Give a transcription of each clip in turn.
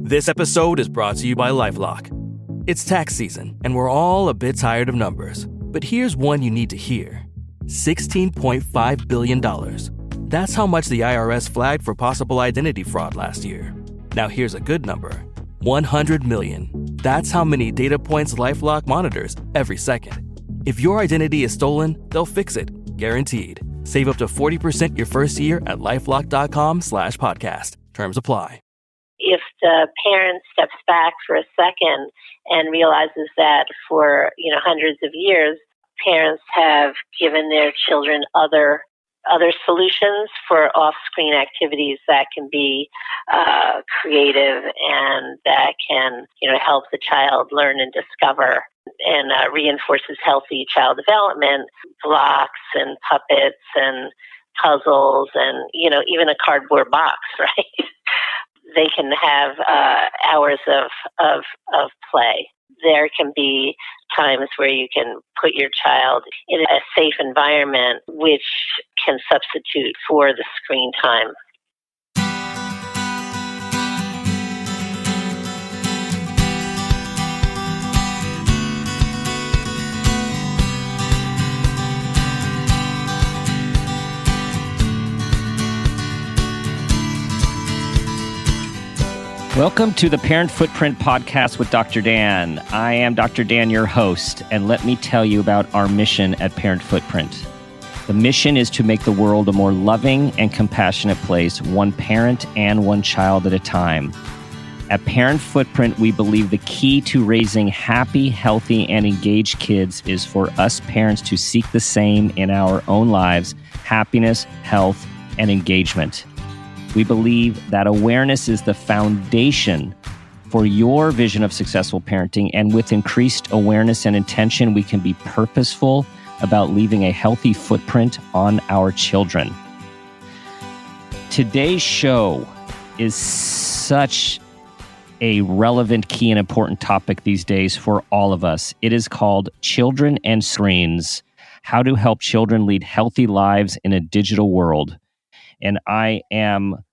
This episode is brought to you by LifeLock. It's tax season, and we're all a bit tired of numbers. But here's one you need to hear. $16.5 billion. That's how much the IRS flagged for possible identity fraud last year. Now here's a good number. 100 million. That's how many data points LifeLock monitors every second. If your identity is stolen, they'll fix it. Guaranteed. Save up to 40% your first year at LifeLock.com/podcast. Terms apply. If the parent steps back for a second and realizes that for hundreds of years, parents have given their children other solutions for off-screen activities that can be creative and that can help the child learn and discover and reinforces healthy child development, blocks and puppets and puzzles and even a cardboard box, right? They can have hours of play. There can be times where you can put your child in a safe environment, which can substitute for the screen time. Welcome to the Parent Footprint Podcast with Dr. Dan. I am Dr. Dan, your host, and let me tell you about our mission at Parent Footprint. The mission is to make the world a more loving and compassionate place, one parent and one child at a time. At Parent Footprint, we believe the key to raising happy, healthy, and engaged kids is for us parents to seek the same in our own lives: happiness, health, and engagement. We believe that awareness is the foundation for your vision of successful parenting, and with increased awareness and intention, we can be purposeful about leaving a healthy footprint on our children. Today's show is such a relevant, key, and important topic these days for all of us. It is called Children and Screens: How to Help Children Lead Healthy Lives in a Digital World. And I am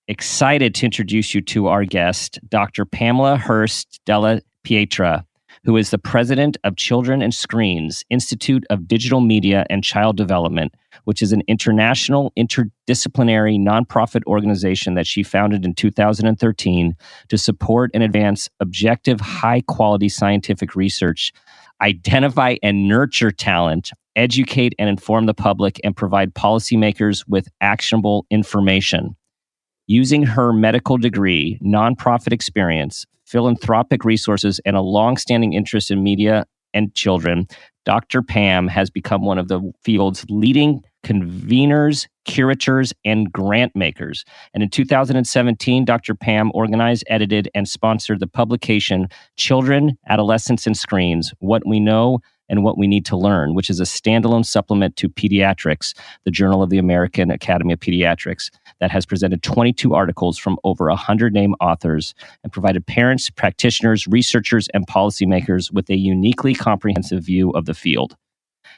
excited to introduce you to our guest, Dr. Pamela Hurst-Della Pietra, who is the president of Children and Screens, Institute of Digital Media and Child Development, which is an international, interdisciplinary nonprofit organization that she founded in 2013 to support and advance objective, high-quality scientific research, identify and nurture talent, educate and inform the public, and provide policymakers with actionable information. Using her medical degree, nonprofit experience, philanthropic resources, and a long-standing interest in media and children, Dr. Pam has become one of the field's leading conveners, curators, and grant makers. And in 2017, Dr. Pam organized, edited, and sponsored the publication Children, Adolescents, and Screens: What We Know and What We Need to Learn, which is a standalone supplement to Pediatrics, the Journal of the American Academy of Pediatrics, that has presented 22 articles from over 100 named authors and provided parents, practitioners, researchers, and policymakers with a uniquely comprehensive view of the field.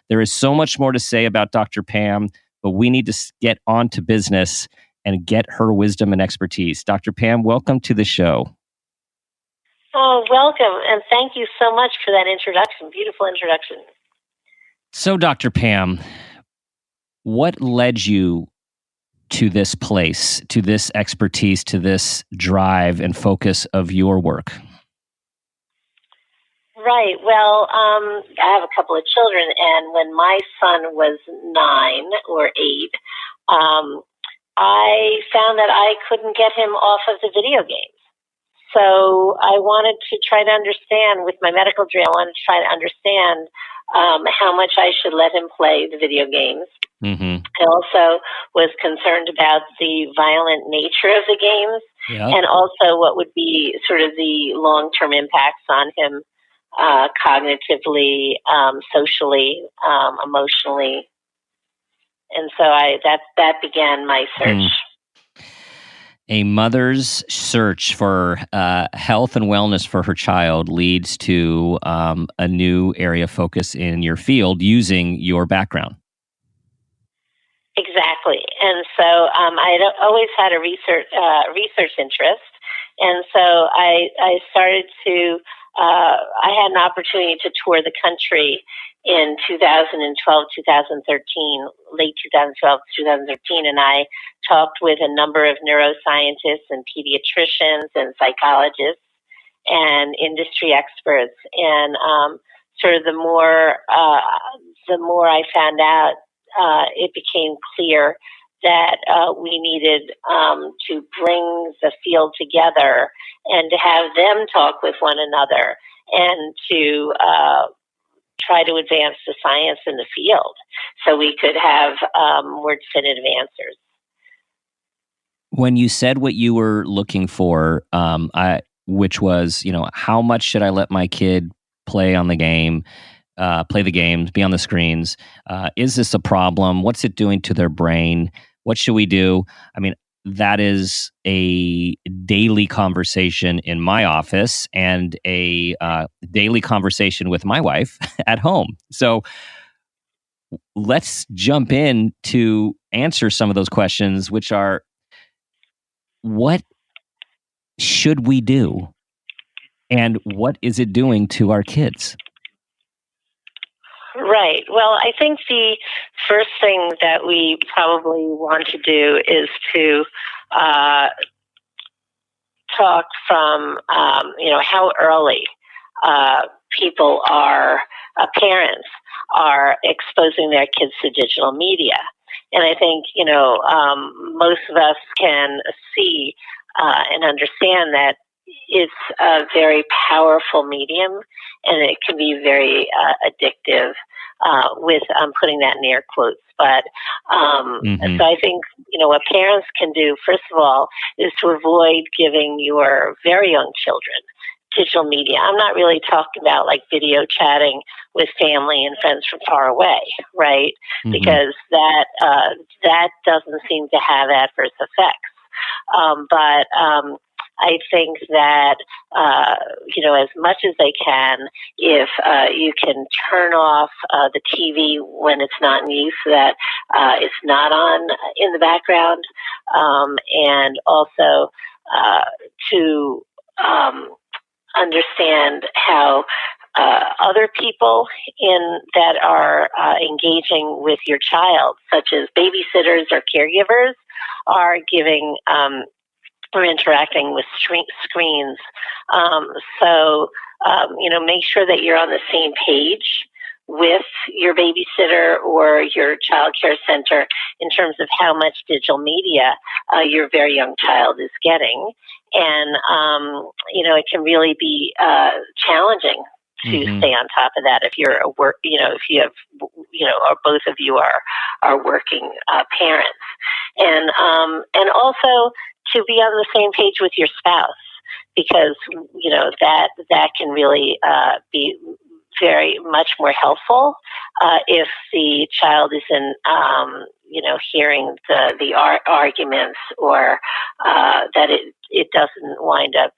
There is so much more to say about Dr. Pam, but we need to get on to business and get her wisdom and expertise. Dr. Pam, welcome to the show. Oh, welcome, and thank you so much for that introduction. Beautiful introduction. So, Dr. Pam, what led you to this place, to this expertise, to this drive and focus of your work? Right. Well, I have a couple of children, and when my son was 9 or 8, I found that I couldn't get him off of the video games. So I wanted to try to understand, with my medical degree, I wanted to try to understand how much I should let him play the video games. Mm-hmm. I also was concerned about the violent nature of the games, and also what would be sort of the long-term impacts on him cognitively, socially, emotionally. And so that began my search. A mother's search for health and wellness for her child leads to a new area of focus in your field using your background. Exactly. And so I had always had a research interest And so I started to, I had an opportunity to tour the country in 2012, 2013, late 2012, 2013, and I talked with a number of neuroscientists and pediatricians and psychologists and industry experts. And sort of the more I found out, it became clear that we needed to bring the field together and to have them talk with one another and to try to advance the science in the field so we could have more definitive answers. When you said what you were looking for, which was, how much should I let my kid play on the game, play the games, be on the screens? Is this a problem? What's it doing to their brain? What should we do? I mean, that is a daily conversation in my office and a daily conversation with my wife at home. So let's jump in to answer some of those questions, which are, what should we do? And what is it doing to our kids? Right. Well, I think the first thing that we probably want to do is to talk from, how early parents are exposing their kids to digital media. And I think, most of us can see and understand that it's a very powerful medium, and it can be very addictive. I'm putting that in air quotes, but so I think what parents can do first of all is to avoid giving your very young children digital media. I'm not really talking about like video chatting with family and friends from far away, right? Mm-hmm. Because that doesn't seem to have adverse effects. But I think that, as much as they can, if you can turn off the TV when it's not in use so that it's not on in the background, and also to understand how other people that are engaging with your child, such as babysitters or caregivers, are giving or interacting with screens. So make sure that you're on the same page with your babysitter or your child care center in terms of how much digital media your very young child is getting. And, it can really be challenging to stay on top of that if you're if you have, or both of you are working parents. And also to be on the same page with your spouse, because, that can really be very much more helpful if the child isn't, hearing the arguments, or that it doesn't wind up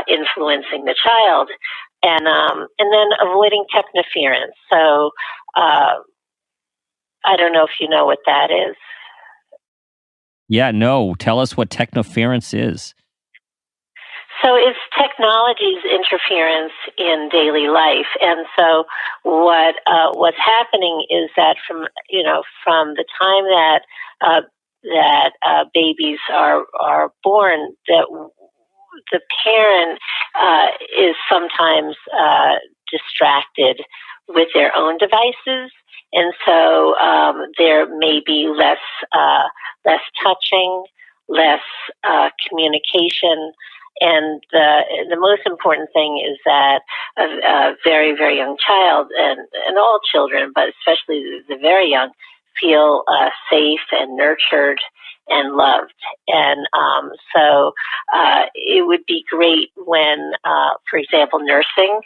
influencing the child, and then avoiding technoference. So I don't know if you know what that is. Yeah, no. Tell us what technoference is. So it's technology's interference in daily life, and so what's happening is that from the time that babies are born, that the parent is sometimes distracted with their own devices, and so there may be less touching, less communication. And the most important thing is that a very, very young child, and all children, but especially the very young, feel safe and nurtured and loved. And so it would be great when, for example, nursing,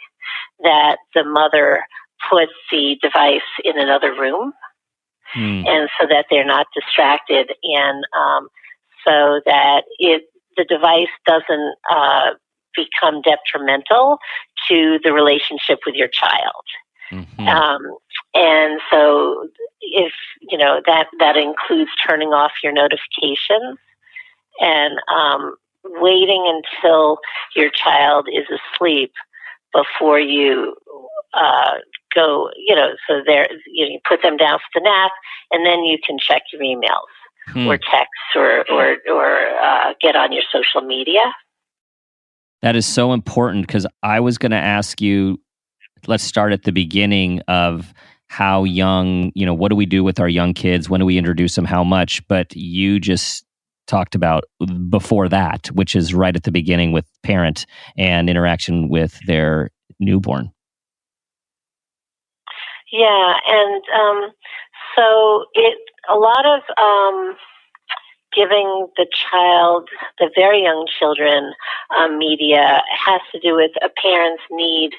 that the mother puts the device in another room, and so that they're not distracted, and so that the device doesn't become detrimental to the relationship with your child. And so if, that includes turning off your notifications, and waiting until your child is asleep before you go, so you put them down for the nap, and then you can check your emails or texts or get on your social media. That is so important, because I was going to ask you, let's start at the beginning of how young, what do we do with our young kids? When do we introduce them? How much? But you just talked about before that, which is right at the beginning with parent and interaction with their newborn. Yeah, and so a lot of giving the very young children, media has to do with a parent's need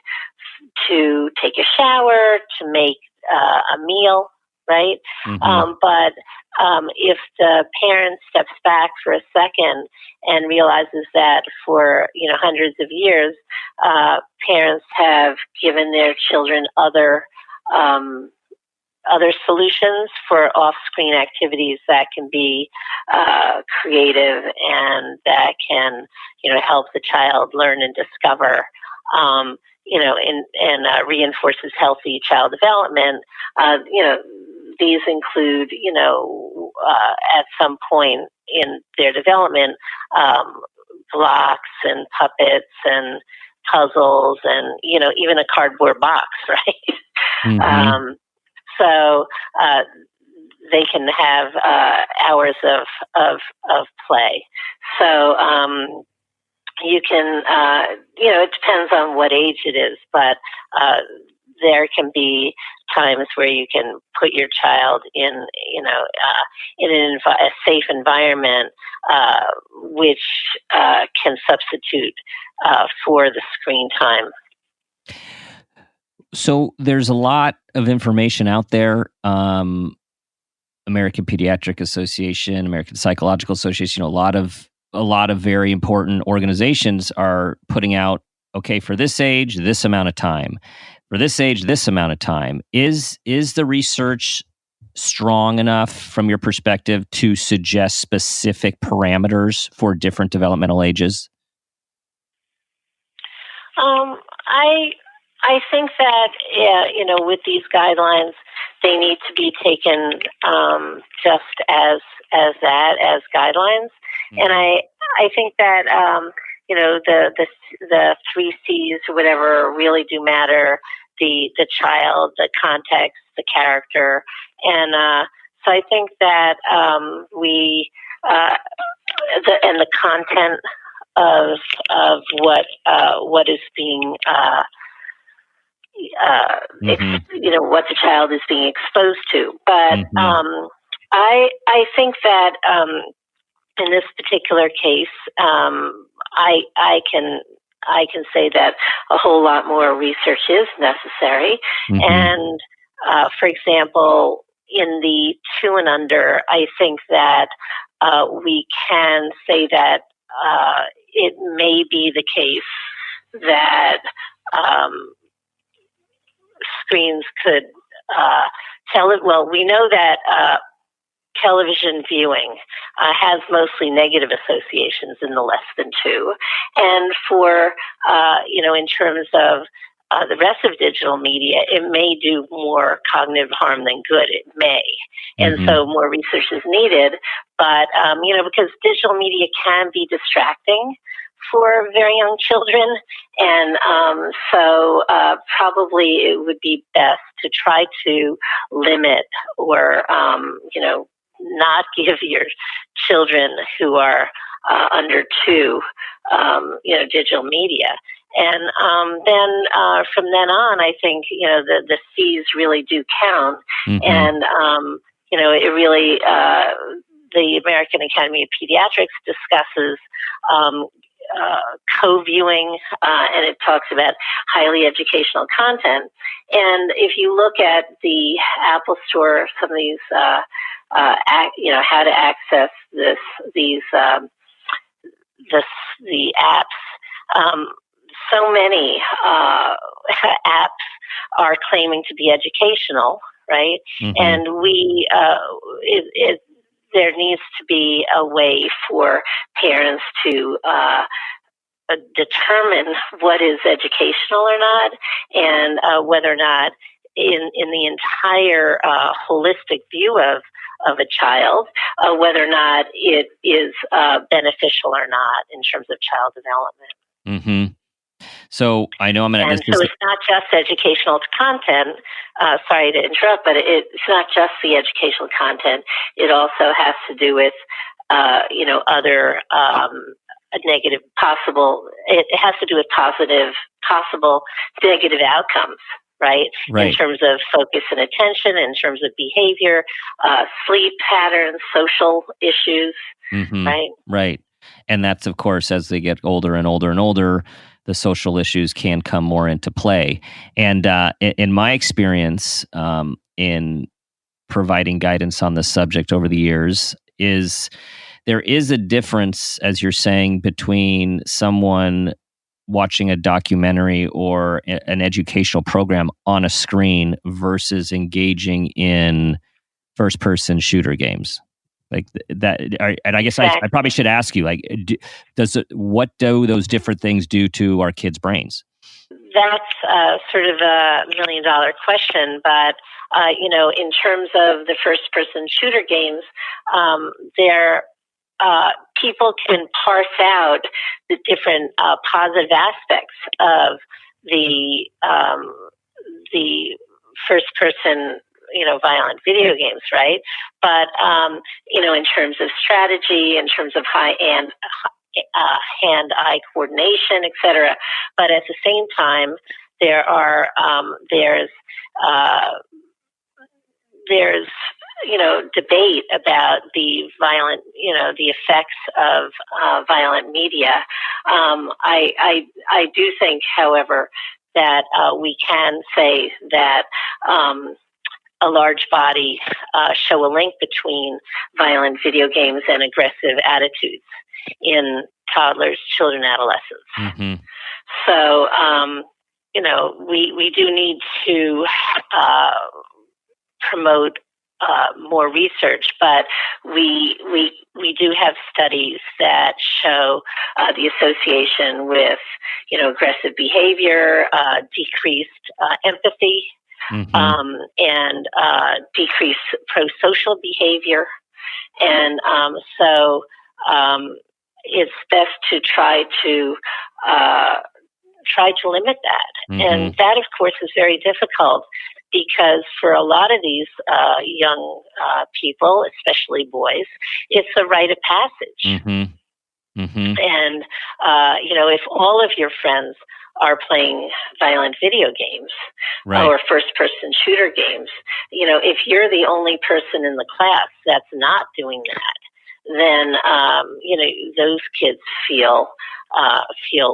to take a shower, to make a meal, right? But if the parent steps back for a second and realizes that for hundreds of years, parents have given their children other solutions for off-screen activities that can be creative and that can, help the child learn and discover, and reinforces healthy child development. These include, at some point in their development, blocks and puppets and puzzles and, even a cardboard box, right? So they can have hours of play. So you can, it depends on what age it is, but there can be times where you can put your child in, a safe environment, which can substitute for the screen time. So there's a lot of information out there. American Pediatric Association, American Psychological Association, a lot of very important organizations are putting out, okay, for this age, this amount of time. For this age, this amount of time. Is the research strong enough from your perspective to suggest specific parameters for different developmental ages? I think that, with these guidelines, they need to be taken just as guidelines. And I think that, the 3 C's or whatever really do matter: the child, the context, the character. And so I think that the content of what is being what the child is being exposed to. But I think that in this particular case, I can say that a whole lot more research is necessary. And for example, in the 2 and under, I think that we can say that it may be the case that screens could tell it. Well, we know that television viewing has mostly negative associations in the less than 2. And for, in terms of the rest of digital media, it may do more cognitive harm than good. It may. And so more research is needed. But, because digital media can be distracting for very young children. And so probably it would be best to try to limit or, not give your children who are under 2, digital media. And then from then on, I think, the C's really do count. And, it really, the American Academy of Pediatrics discusses co-viewing, and it talks about highly educational content. And if you look at the Apple Store, some of these, how to access the apps, so many apps are claiming to be educational, right? And there needs to be a way for parents to determine what is educational or not, and whether or not in the entire holistic view of a child, whether or not it is beneficial or not in terms of child development. Mm-hmm. So I know I'm going to. So it's not just educational content. Sorry to interrupt, but it's not just the educational content. It also has to do with, other negative possible. It has to do with possible negative outcomes. Right. In terms of focus and attention, in terms of behavior, sleep patterns, social issues. Mm-hmm. Right. Right. And that's, of course, as they get older and older and older, the social issues can come more into play. And in my experience in providing guidance on the subject over the years, there is a difference, as you're saying, between someone watching a documentary or an educational program on a screen versus engaging in first-person shooter games. Like that, and I guess I probably should ask you, like, what do those different things do to our kids' brains? That's sort of a $1 million question, but in terms of the first-person shooter games, people can parse out the different positive aspects of the first-person violent video games, right? But, in terms of strategy, in terms of hand-eye coordination, et cetera. But at the same time, there's debate about the violent, the effects of violent media. I do think, however, that we can say that a large body show a link between violent video games and aggressive attitudes in toddlers, children, adolescents. Mm-hmm. So, we do need to promote more research, but we do have studies that show the association with aggressive behavior, decreased empathy, mm-hmm. And decreased pro-social behavior, and so it's best to try to limit that, mm-hmm. and that, of course, is very difficult. Because for a lot of these young people, especially boys, it's a rite of passage. Mm-hmm. Mm-hmm. And, if all of your friends are playing violent video games or first-person shooter games, if you're the only person in the class that's not doing that, then, those kids feel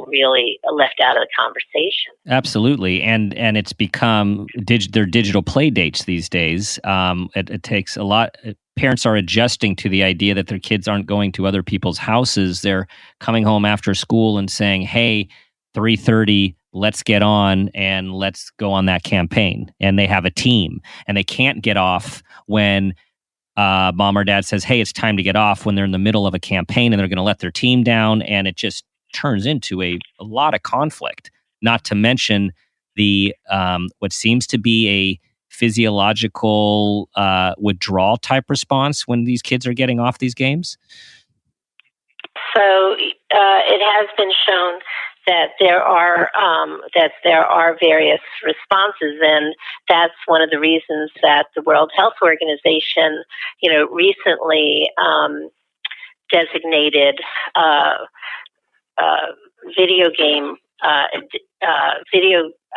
really left out of the conversation. Absolutely, and it's become their digital play dates these days. It takes a lot. Parents are adjusting to the idea that their kids aren't going to other people's houses. They're coming home after school and saying, "Hey, 3:30, let's get on and let's go on that campaign." And they have a team, and they can't get off when mom or dad says, "Hey, it's time to get off," when they're in the middle of a campaign and they're going to let their team down, and it just turns into a lot of conflict. Not to mention the what seems to be a physiological withdrawal type response when these kids are getting off these games. So it has been shown that there are various responses, and that's one of the reasons that the World Health Organization, recently designated video game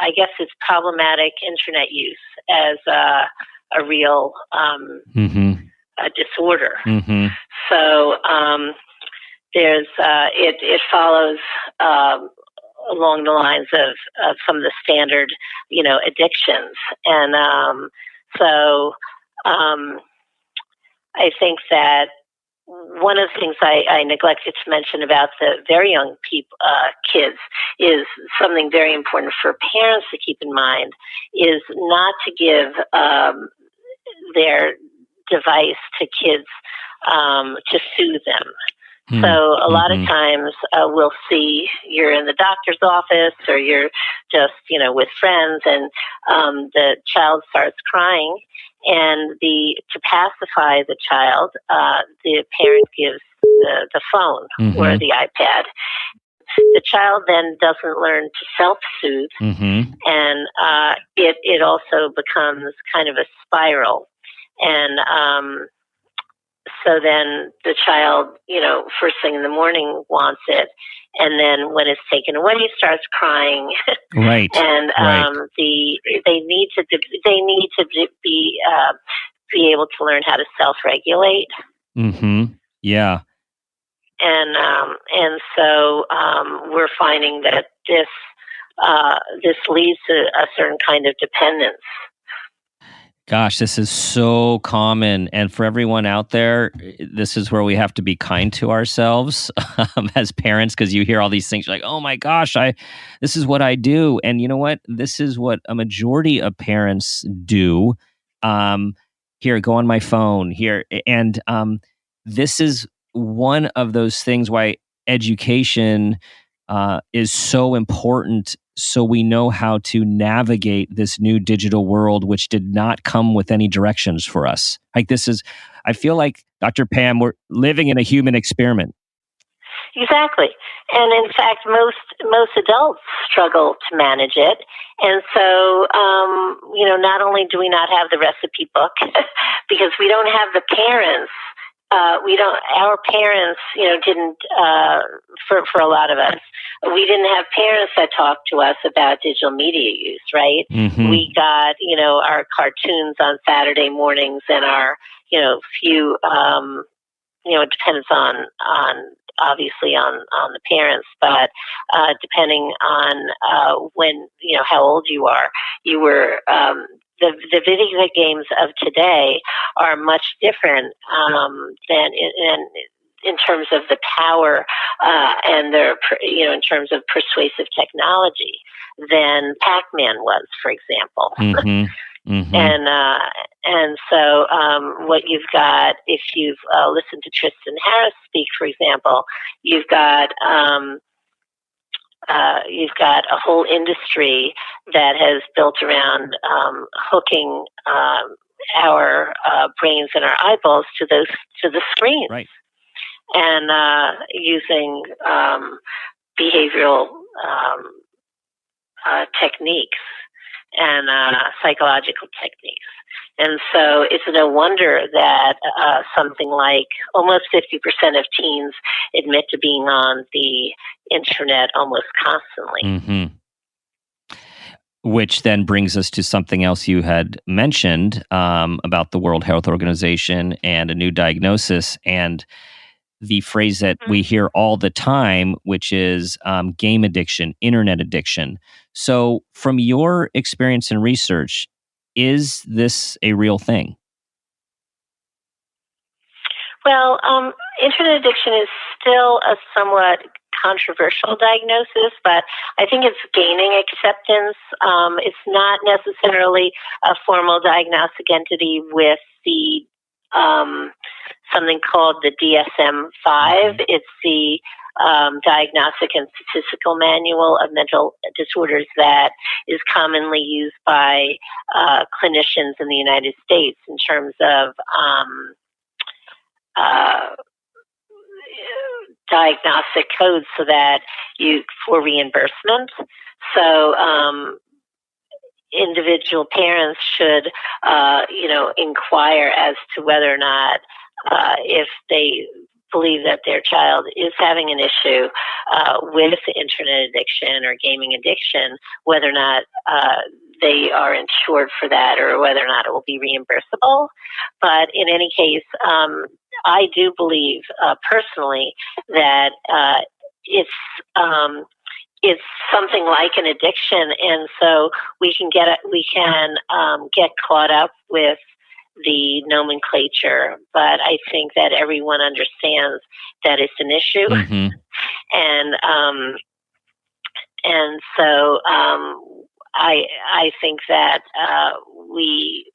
I guess it's problematic internet use as a real disorder. Mm-hmm. So there's it follows along the lines of some of the standard addictions, and so I think that one of the things I neglected to mention about the very young kids is something very important for parents to keep in mind is not to give their device to kids to soothe them. So a lot of times we'll see you're in the doctor's office or you're just, with friends, and the child starts crying, and to pacify the child, the parent gives the phone or the iPad. The child then doesn't learn to self-soothe, and it also becomes kind of a spiral. And so then the child, first thing in the morning wants it, and then when it's taken away, starts crying. Right. And they need to be able to learn how to self-regulate. Yeah. And so we're finding that this leads to a certain kind of dependence. Gosh, this is so common. And for everyone out there, this is where we have to be kind to ourselves as parents, because you hear all these things, you're like, oh my gosh, this is what I do. And you know what? This is what a majority of parents do. Here, go on my phone here. And this is one of those things why education is so important, so we know how to navigate this new digital world, which did not come with any directions for us. I feel like, Dr. Pam, we're living in a human experiment. Exactly. And in fact, most adults struggle to manage it. And so, not only do we not have the recipe book, because we don't have the parents, our parents, didn't, for a lot of us, we didn't have parents that talked to us about digital media use, right? We got, our cartoons on Saturday mornings and our, few, it depends on obviously on the parents, but depending on when, how old you are, you were, the video games of today are much different than in terms of the power and their, in terms of persuasive technology than Pac-Man was, for example. And so what you've got, if you've listened to Tristan Harris speak, for example, you've got a whole industry that has built around hooking our brains and our eyeballs to the screens, right, and using behavioral techniques and psychological techniques. And so it's no wonder that something like almost 50% of teens admit to being on the internet almost constantly. Which then brings us to something else you had mentioned about the World Health Organization and a new diagnosis, and the phrase that we hear all the time, which is game addiction, internet addiction. So from your experience and research, is this a real thing? Well, internet addiction is still a somewhat controversial diagnosis, but I think it's gaining acceptance. It's not necessarily a formal diagnostic entity with the something called the DSM-5. It's the Diagnostic and Statistical Manual of Mental Disorders that is commonly used by clinicians in the United States in terms of diagnostic codes, so that for reimbursement. So individual parents should, inquire as to whether or not, if they believe that their child is having an issue with internet addiction or gaming addiction, whether or not they are insured for that, or whether or not it will be reimbursable. But in any case, I do believe personally that it's something like an addiction, and so we can get caught up with the nomenclature, but I think that everyone understands that it's an issue, and so I think that we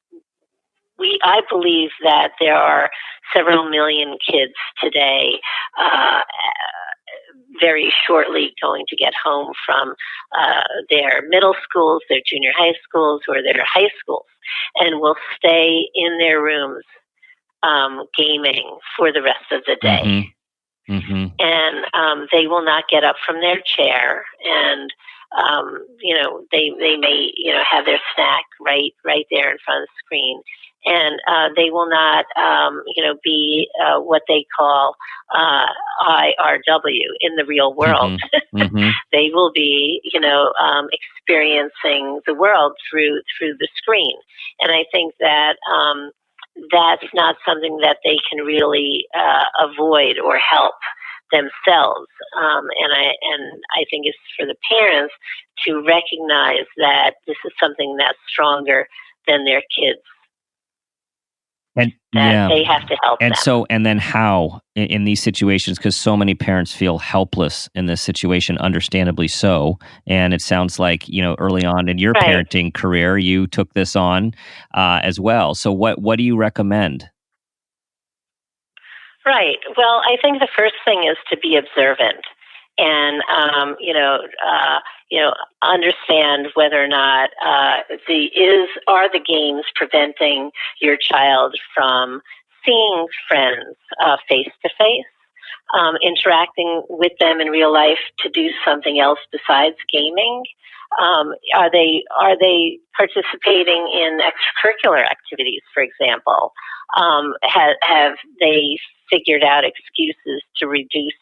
I believe that there are several million kids today very shortly going to get home from their middle schools, their junior high schools, or their high schools, and will stay in their rooms gaming for the rest of the day. Mm-hmm. And they will not get up from their chair, and they may have their snack right there in front of the screen, and they will not be what they call IRW in the real world. Mm-hmm. They will be experiencing the world through the screen, and I think that that's not something that they can really avoid or help themselves. And I think it's for the parents to recognize that this is something that's stronger than their kids. And they have to help and them. So, and then how in these situations, because so many parents feel helpless in this situation, understandably so. And it sounds like, early on in your parenting career, you took this on as well. So what do you recommend? Right. Well, I think the first thing is to be observant and, understand whether or not are the games preventing your child from seeing friends face to face, interacting with them in real life to do something else besides gaming. Are they participating in extracurricular activities, for example? Have they figured out excuses to reduce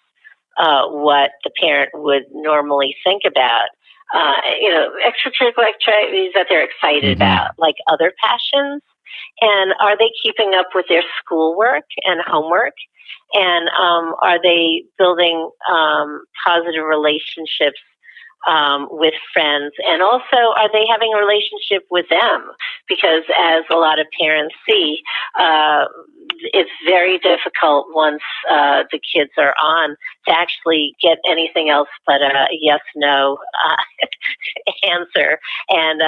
what the parent would normally think about? Extracurricular activities that they're excited about, like other passions. And are they keeping up with their schoolwork and homework? And are they building positive relationships with friends? And also, are they having a relationship with them? Because as a lot of parents see, it's very difficult once the kids are on to actually get anything else but a yes/no answer, and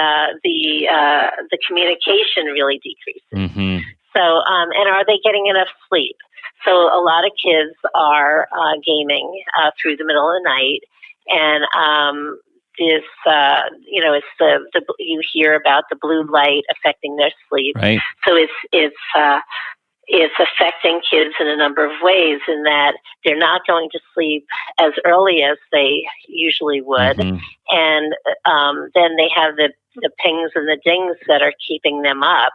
the communication really decreases. So, and are they getting enough sleep? So, a lot of kids are gaming through the middle of the night, and it's you hear about the blue light affecting their sleep. Right. So it's affecting kids in a number of ways, in that they're not going to sleep as early as they usually would. And then they have the pings and the dings that are keeping them up,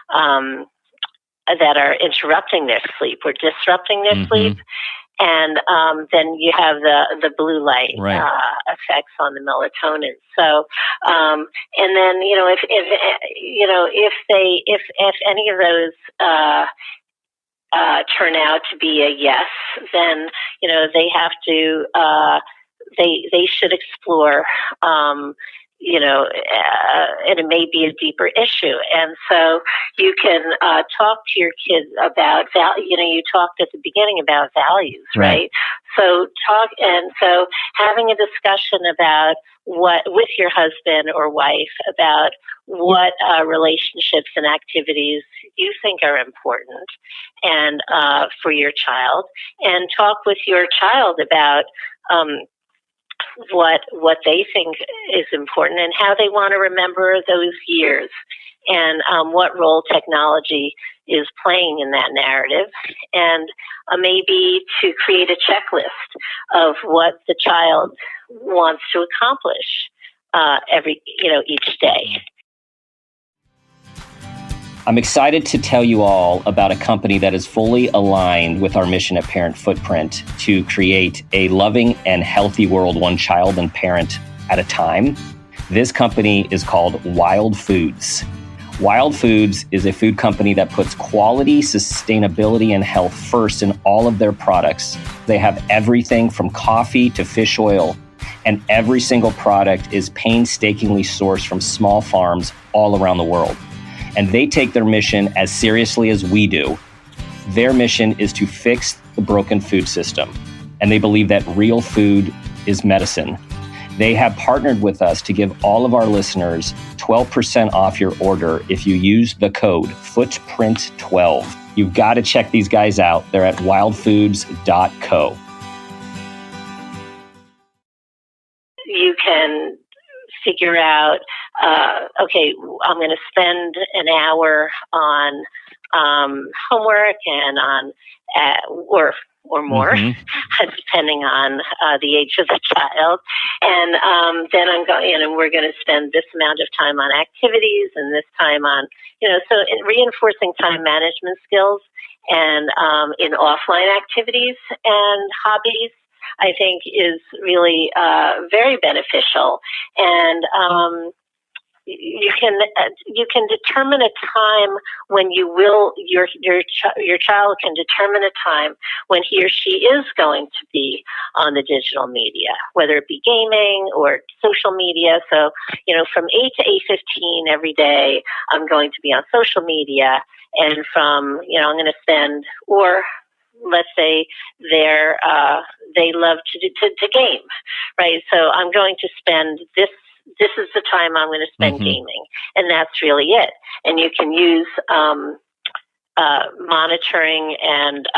that are interrupting their sleep or disrupting their sleep. And then you have the blue light effects on the melatonin. So, and then if any of those turn out to be a yes, then they have to they should explore. And it may be a deeper issue. And so you can talk to your kids about you talked at the beginning about values, right? So having a discussion about with your husband or wife about what relationships and activities you think are important and for your child, and talk with your child about what they think is important and how they want to remember those years, and what role technology is playing in that narrative, and maybe to create a checklist of what the child wants to accomplish each day. I'm excited to tell you all about a company that is fully aligned with our mission at Parent Footprint to create a loving and healthy world, one child and parent at a time. This company is called Wild Foods. Wild Foods is a food company that puts quality, sustainability, and health first in all of their products. They have everything from coffee to fish oil, and every single product is painstakingly sourced from small farms all around the world. And they take their mission as seriously as we do. Their mission is to fix the broken food system. And they believe that real food is medicine. They have partnered with us to give all of our listeners 12% off your order if you use the code Footprint12. You've got to check these guys out. They're at wildfoods.co. You can figure out, okay, I'm going to spend an hour on homework and on, or more, depending on the age of the child. And then I'm going, and we're going to spend this amount of time on activities and this time on, so reinforcing time management skills and in offline activities and hobbies, I think is really very beneficial. And you can determine a time when you will your child can determine a time when he or she is going to be on the digital media, whether it be gaming or social media. So from 8 to 8:15 every day, I'm going to be on social media, and from I'm going to spend, or let's say they love to game, right? So I'm going to spend this is the time I'm going to spend gaming, and that's really it. And you can use monitoring, and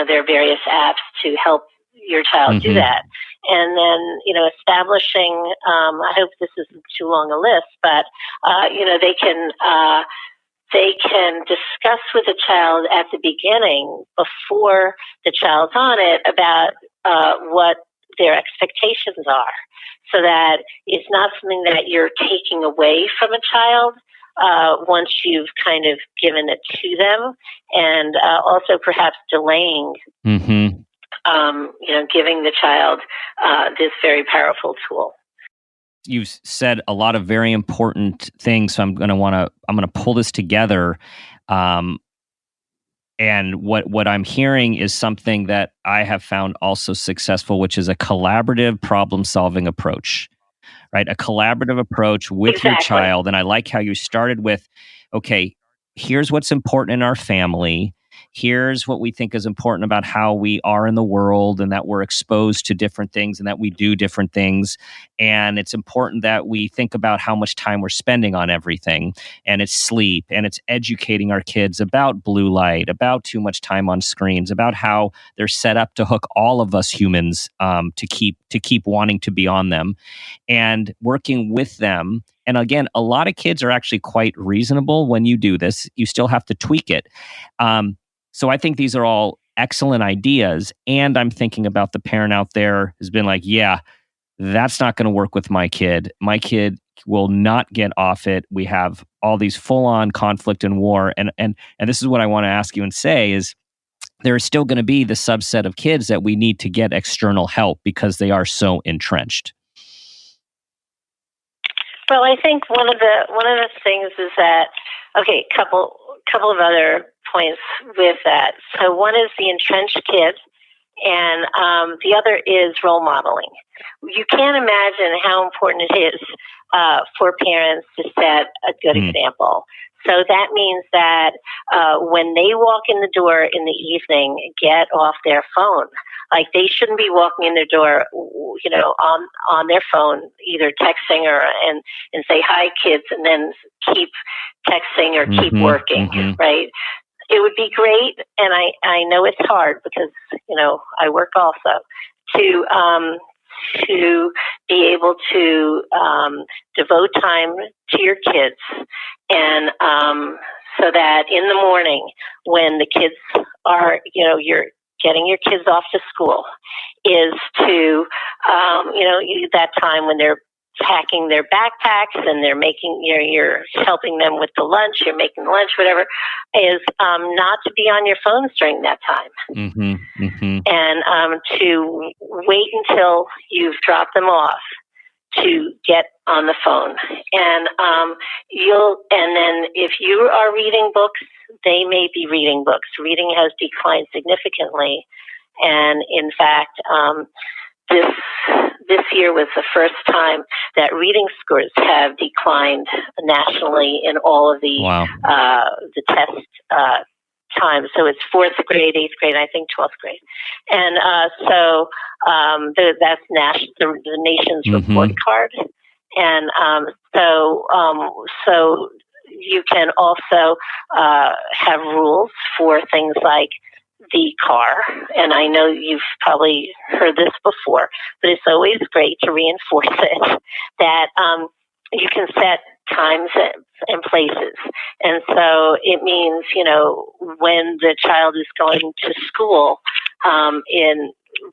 there are various apps to help your child do that. And then establishing. I hope this isn't too long a list, but they can discuss with the child at the beginning, before the child's on it, about what their expectations are, so that it's not something that you're taking away from a child once you've kind of given it to them, and also perhaps delaying, giving the child this very powerful tool. You've said a lot of very important things, so I'm going to pull this together. And what I'm hearing is something that I have found also successful, which is a collaborative problem-solving approach, right? A collaborative approach with your child. And I like how you started with, okay, here's what's important in our family. Here's what we think is important about how we are in the world, and that we're exposed to different things and that we do different things. And it's important that we think about how much time we're spending on everything, and it's sleep, and it's educating our kids about blue light, about too much time on screens, about how they're set up to hook all of us humans to keep wanting to be on them, and working with them. And again, a lot of kids are actually quite reasonable when you do this. You still have to tweak it. So I think these are all excellent ideas. And I'm thinking about the parent out there who's been like, yeah, that's not going to work with my kid. My kid will not get off it. We have all these full-on conflict and war. And this is what I want to ask you and say is, there is still going to be the subset of kids that we need to get external help because they are so entrenched. Well, I think one of the things is that, okay, couple of other points with that. So one is the entrenched kid, and the other is role modeling. You can't imagine how important it is for parents to set a good example. So that means that when they walk in the door in the evening, get off their phone. Like, they shouldn't be walking in their door, on their phone, either texting and say, "Hi, kids," and then keep texting or keep working, right? It would be great, and I know it's hard because, I work also, to be able to devote time to your kids, and so that in the morning when the kids are, you're getting your kids off to school, is to, that time when they're packing their backpacks and they're making, you're helping them with the lunch, you're making lunch, whatever, is not to be on your phones during that time. And to wait until you've dropped them off to get on the phone. And and then if you are reading books, they may be reading books. Reading has declined significantly. And in fact, this year was the first time that reading scores have declined nationally in all of the the test time. So it's fourth grade, eighth grade, I think 12th grade. And that's the nation's report card. And so you can also have rules for things like the car. And I know you've probably heard this before, but it's always great to reinforce it that you can set times and places. And so it means, when the child is going to school,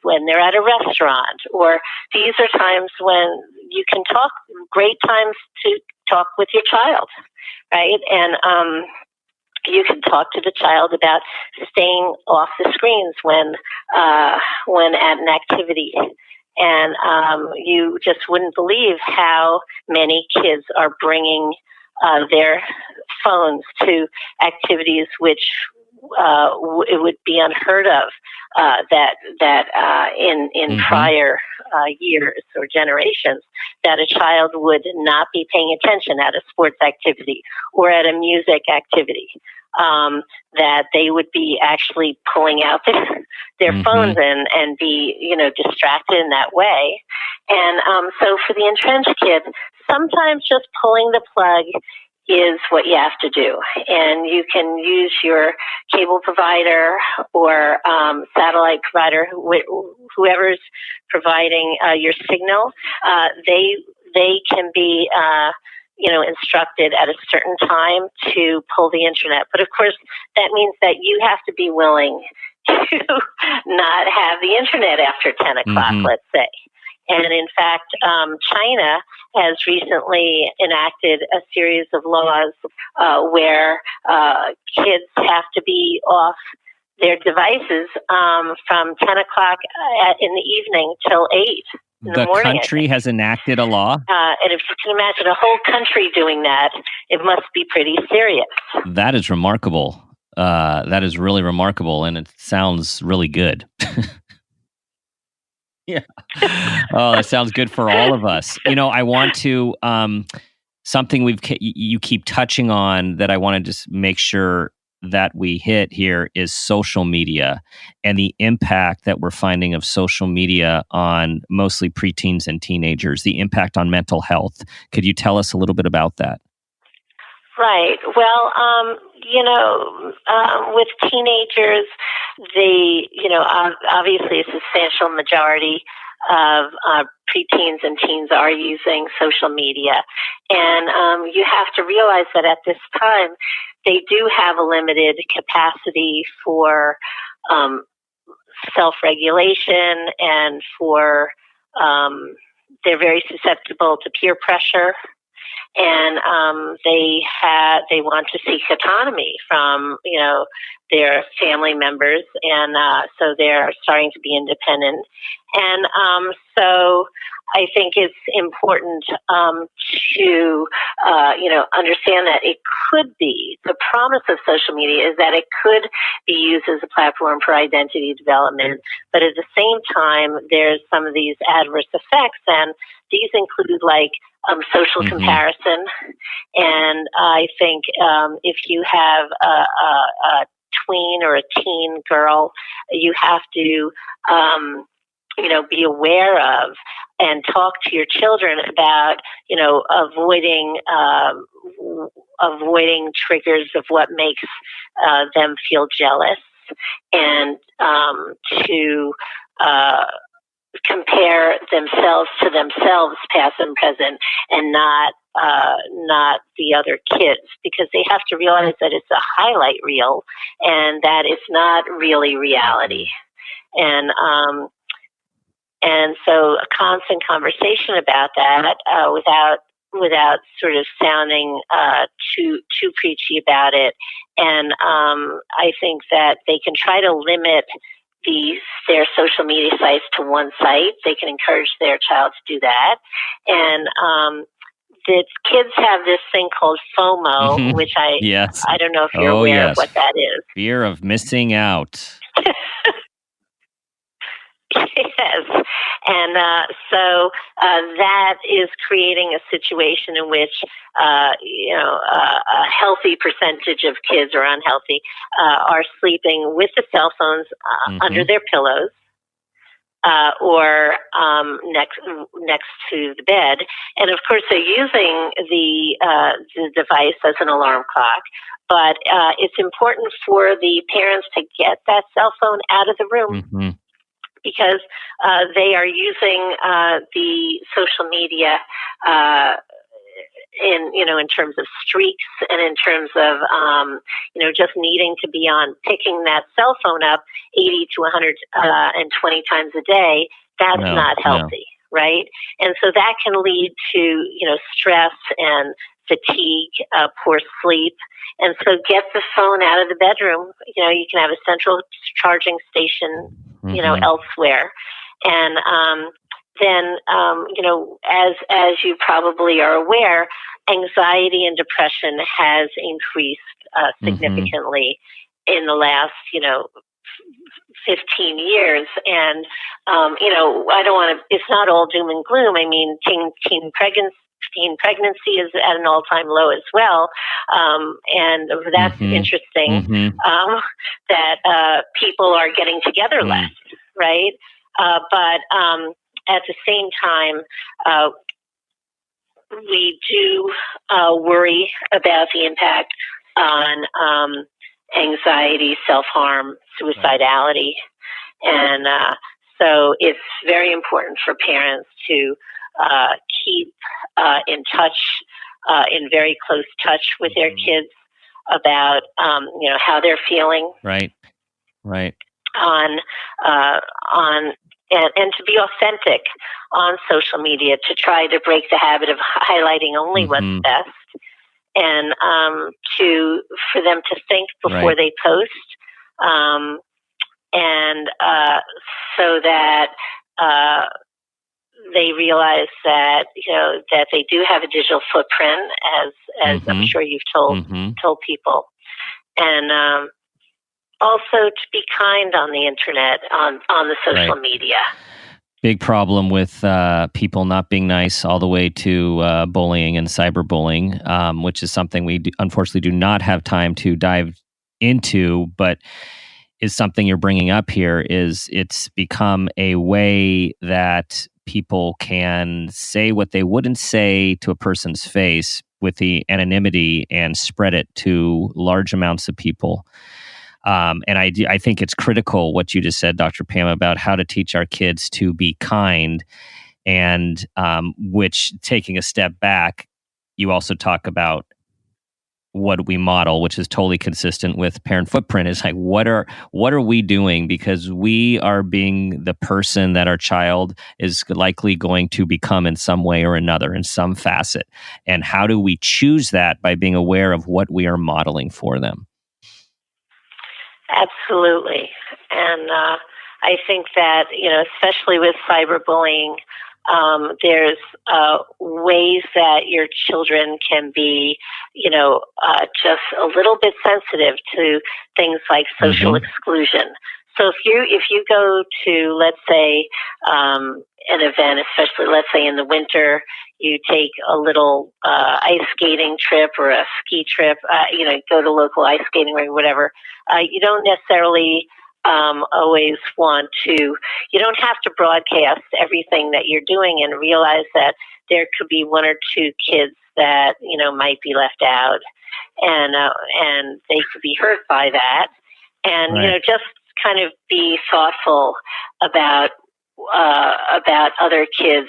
when they're at a restaurant, or these are times when you can talk, great times to talk with your child, right? And you can talk to the child about staying off the screens when at an activity. And you just wouldn't believe how many kids are bringing their phones to activities which it would be unheard of that in prior years or generations, that a child would not be paying attention at a sports activity or at a music activity. That they would be actually pulling out their phones and be, distracted in that way. And so for the entrenched kid, sometimes just pulling the plug is what you have to do. And you can use your cable provider or satellite provider, whoever's providing your signal. They can be instructed at a certain time to pull the internet. But of course, that means that you have to be willing to not have the internet after 10 o'clock, let's say. And in fact, China has recently enacted a series of laws where kids have to be off their devices from 10 o'clock in the evening till 8. The country has enacted a law? And if you can imagine a whole country doing that, it must be pretty serious. That is remarkable. That is really remarkable, and it sounds really good. Yeah. Oh, that sounds good for all of us. I want to, something you keep touching on that I want to just make sure that we hit here is social media and the impact that we're finding of social media on mostly preteens and teenagers, the impact on mental health. Could you tell us a little bit about that? Right. Well, with teenagers, obviously a substantial majority of preteens and teens are using social media. And you have to realize that at this time, they do have a limited capacity for self-regulation and for they're very susceptible to peer pressure. And they want to seek autonomy from their family members, and so they're starting to be independent. And so I think it's important to understand that it could be the promise of social media is that it could be used as a platform for identity development, but at the same time, there's some of these adverse effects, and these include social comparison. And I think if you have a tween or a teen girl, you have to be aware of and talk to your children about avoiding triggers of what makes them feel jealous, and to compare themselves to themselves, past and present, and not the other kids, because they have to realize that it's a highlight reel and that it's not really reality. And so a constant conversation about that, without sort of sounding too preachy about it. And I think that they can try to limit their social media sites to one site. They can encourage their child to do that. And the kids have this thing called FOMO, which I don't know if you're aware of what that is. Fear of missing out. Yes, and so that is creating a situation in which a healthy percentage of kids, or unhealthy, are sleeping with the cell phones under their pillows. Or next to the bed, and of course they're using the device as an alarm clock. But it's important for the parents to get that cell phone out of the room, because they are using the social media in terms of streaks, and in terms of just needing to be on, picking that cell phone up 80 to 120 times a day. That's not healthy, right? And so that can lead to stress and fatigue, poor sleep. And so get the phone out of the bedroom. You can have a central charging station, elsewhere. And then, as you probably are aware, anxiety and depression has increased significantly in the last, 15 years. And, I don't want to, it's not all doom and gloom. I mean, teen pregnancy is at an all-time low as well. And that's interesting, that people are getting together less, right? But at the same time, we do worry about the impact on anxiety, self-harm, suicidality. And so it's very important for parents to keep in touch, in very close touch with their kids about, how they're feeling. Right. On and to be authentic on social media, to try to break the habit of highlighting only what's best, and for them to think before they post, and so that they realize that that they do have a digital footprint, as I'm sure you've told people, and also to be kind on the internet, on the social media. Big problem with people not being nice, all the way to bullying and cyberbullying, which is something we unfortunately do not have time to dive into, but is something you're bringing up here. Is it's become a way that people can say what they wouldn't say to a person's face with the anonymity, and spread it to large amounts of people. And I think it's critical what you just said, Dr. Pam, about how to teach our kids to be kind, and which, taking a step back, you also talk about what we model, which is totally consistent with parent footprint. Is like, what are we doing? Because we are being the person that our child is likely going to become in some way or another, in some facet. And how do we choose that? By being aware of what we are modeling for them. Absolutely. And I think that, especially with cyberbullying, there's ways that your children can be, just a little bit sensitive to things like social exclusion. So if you go to, let's say, an event, especially let's say in the winter, you take a little ice skating trip or a ski trip, go to local ice skating or whatever. You don't necessarily always you don't have to broadcast everything that you're doing, and realize that there could be one or two kids that, might be left out, and they could be hurt by that. And, just kind of be thoughtful about other kids,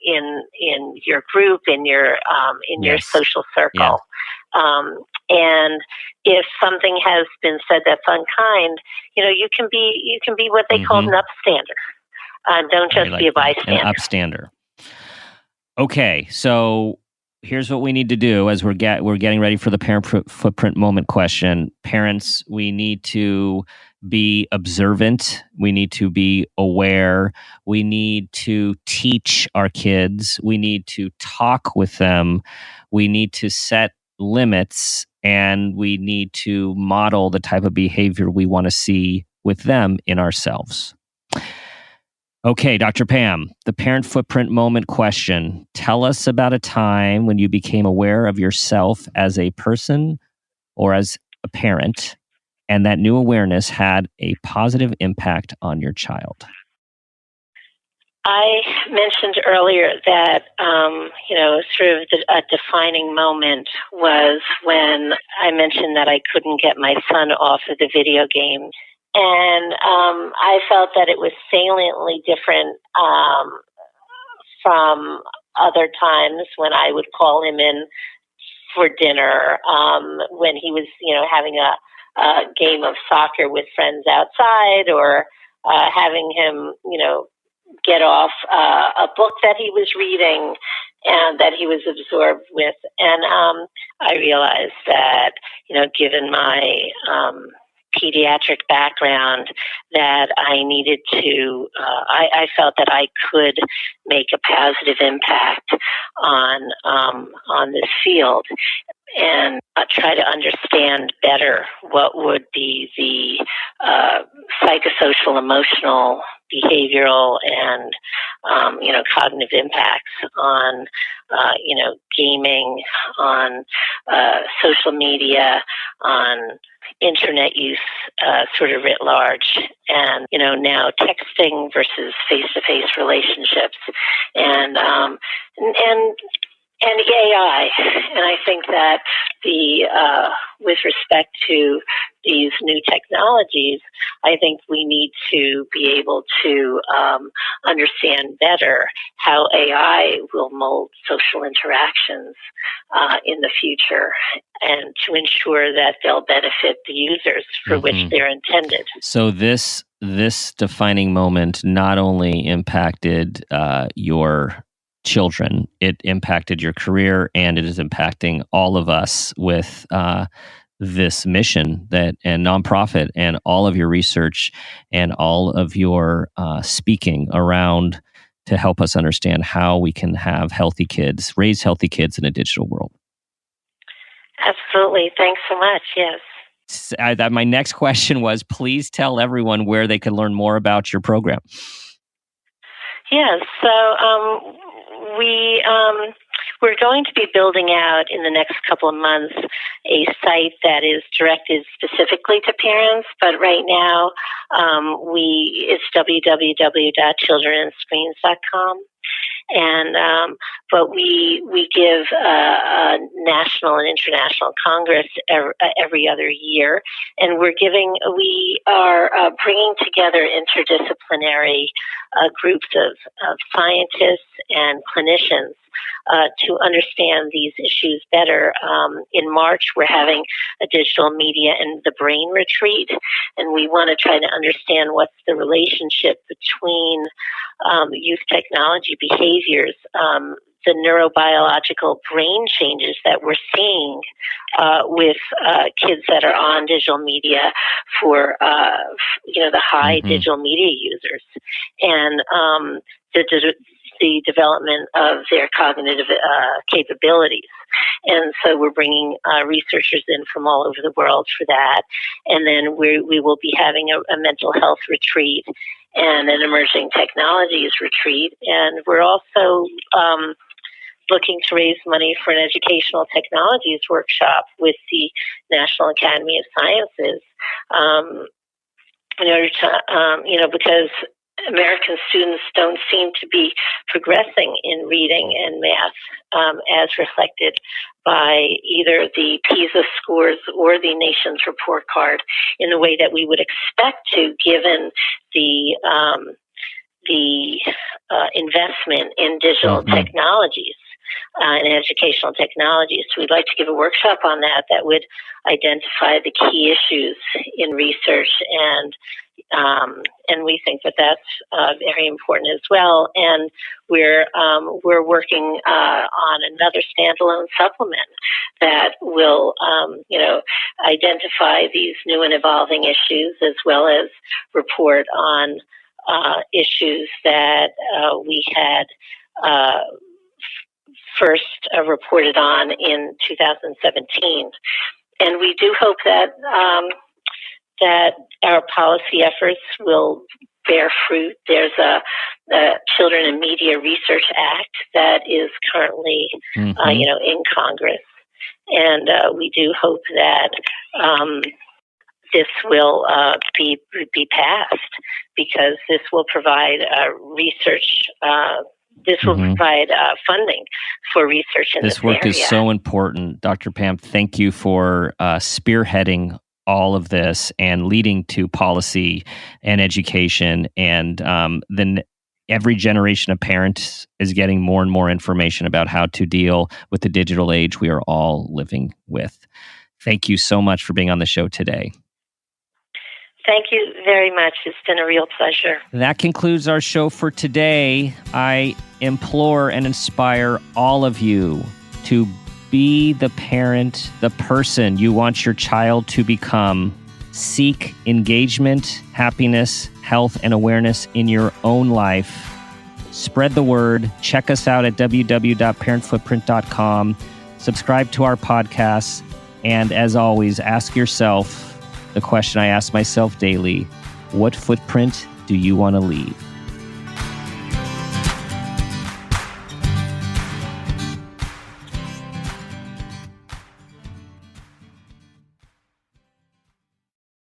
in your group, in your social circle. And if something has been said that's unkind, you can be what they call an upstander. Don't just be a bystander. An upstander. Okay, so here's what we need to do as we're getting ready for the parent footprint moment question. Parents, we need to be observant. We need to be aware. We need to teach our kids. We need to talk with them. We need to set limits, and we need to model the type of behavior we want to see with them in ourselves. Okay, Dr. Pam, the parent footprint moment question. Tell us about a time when you became aware of yourself as a person or as a parent, and that new awareness had a positive impact on your child. I mentioned earlier that, sort of a defining moment was when I mentioned that I couldn't get my son off of the video game. And I felt that it was saliently different from other times when I would call him in for dinner, when he was, having a game of soccer with friends outside, or having him, get off a book that he was reading and that he was absorbed with. And I realized that, given my pediatric background, that I needed to, I felt that I could make a positive impact on this field, and try to understand better what would be the psychosocial, emotional, behavioral, and cognitive impacts on gaming, on social media, on internet use, sort of writ large, and now texting versus face-to-face relationships, and AI. And I think that with respect to these new technologies, I think we need to be able to understand better how AI will mold social interactions in the future, and to ensure that they'll benefit the users for which they're intended. So this defining moment not only impacted your children, it impacted your career, and it is impacting all of us with this mission and nonprofit, and all of your research and all of your speaking around to help us understand how we can have healthy kids, raise healthy kids in a digital world. Absolutely. Thanks so much. Yes. My next question was, please tell everyone where they can learn more about your program. Yes. So we're going to be building out in the next couple of months a site that is directed specifically to parents. But right now, it's www.childrenandscreens.com. And but we give a national and international congress every other year, and we are bringing together interdisciplinary groups of scientists and clinicians to understand these issues better. In March, we're having a digital media and the brain retreat, and we want to try to understand what's the relationship between youth technology behaviors, the neurobiological brain changes that we're seeing with kids that are on digital media for the high digital media users, and the development of their cognitive capabilities. And so we're bringing researchers in from all over the world for that. And then we will be having a mental health retreat and an emerging technologies retreat. And we're also looking to raise money for an educational technologies workshop with the National Academy of Sciences, in order to, because American students don't seem to be progressing in reading and math as reflected by either the PISA scores or the nation's report card in the way that we would expect to, given the investment in digital technologies and educational technologies. So we'd like to give a workshop on that would identify the key issues in research, and we think that that's very important as well. And we're working on another standalone supplement that will identify these new and evolving issues, as well as report on issues that we had first reported on in 2017. And we do hope that that our policy efforts will bear fruit. There's the Children and Media Research Act that is currently, in Congress. And we do hope that this will be passed, because this will provide research. This will provide funding for research in this work area. Is so important. Dr. Pam, thank you for spearheading all of this and leading to policy and education. And then every generation of parents is getting more and more information about how to deal with the digital age we are all living with. Thank you so much for being on the show today. Thank you very much. It's been a real pleasure. That concludes our show for today. I implore and inspire all of you to be the parent, the person you want your child to become. Seek engagement, happiness, health, and awareness in your own life. Spread the word. Check us out at www.parentfootprint.com. Subscribe to our podcasts. And as always, ask yourself the question I ask myself daily: what footprint do you want to leave?